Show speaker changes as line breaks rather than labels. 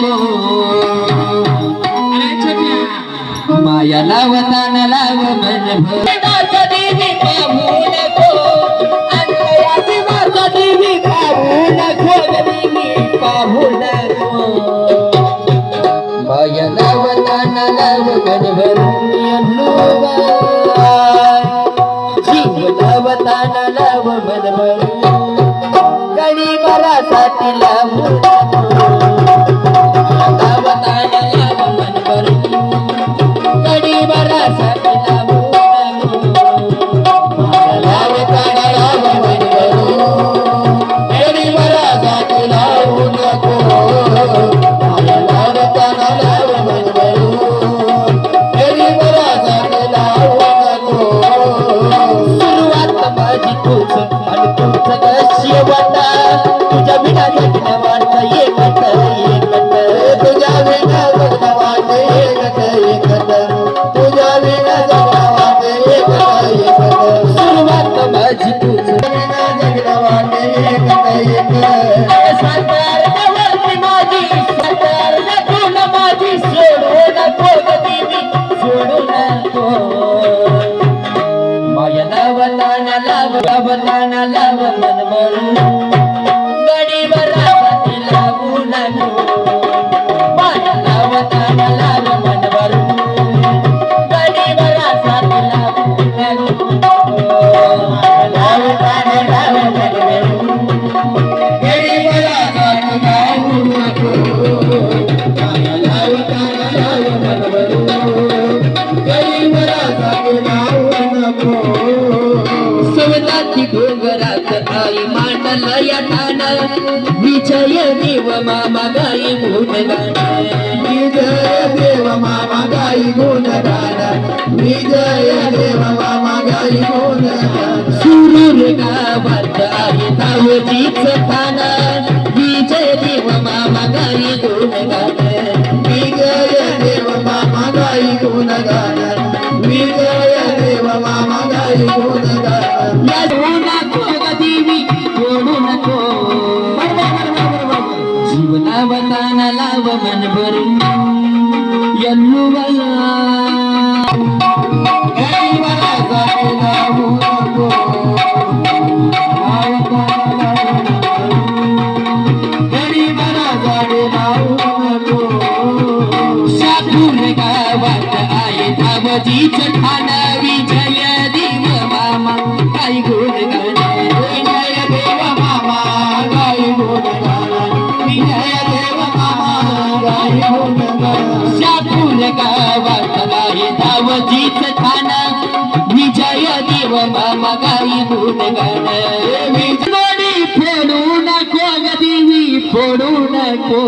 नको माया लावताना लाव मन देवी पाहू नको देवी पाहू नको देवी पाहू नको माया लावताना लाव मन भरून जीव लावताना लाव मन भरून गडी मरासाठी लावू लावताना लाव मन भरून गडी मरासाठी लावू लावताना लाव मन भरून गडी मरासाठी लावू नको लावताना लाव मन भरून गडी मरासाठी लावू नको सुरुवात माझी तूच आणि तुमचं शेवट तुझ्या बिना जगणं वाटतं एकट तुझ्या बिना जगणं वाटतं एकट तुझ्या बिना जगणं वाटतं एकट सुरुवात माझी तूच बिना जगणं वाटतं एकट सातारवरती माझी सातारतून माझी सोडू नको देवी सोडू नको माया लावताना लाव मन भरून गडी मराठी लावू नको माया लावताना लाव मन भरून गडी मराठी लावू नको लावताना लाव मन भरून गडी मराठी लावू नको माया लावताना लाव मन भरून गडी मराठी लावू नको सवताची डोंगरात आई मांडल याठान विजय देव मामा गाई गुणगान विजय देव मामा गाई गुणगान विजय देव मामा गाई गुणगान सुरूर गावात आहे तावजीच ठाण विजय देव मामा गाई गुणगान विजय देव मामा गाई गुणगान विजय देव मामा गाई गुणगान देवी सोडू नको जीवनावताना लाव मन भरून यल्लुवला लावू नको शापूर गावात आहे धावजीच ठाण विजय देव मामा गाई गुणगान विजय देव मामा गाई गुणगान विजय देव मामा गाई गुणगान शापूर गावात आहे धावजीच ठाण विजय देव मामा गाई गुणगान फोडू नको देवी फोडू नको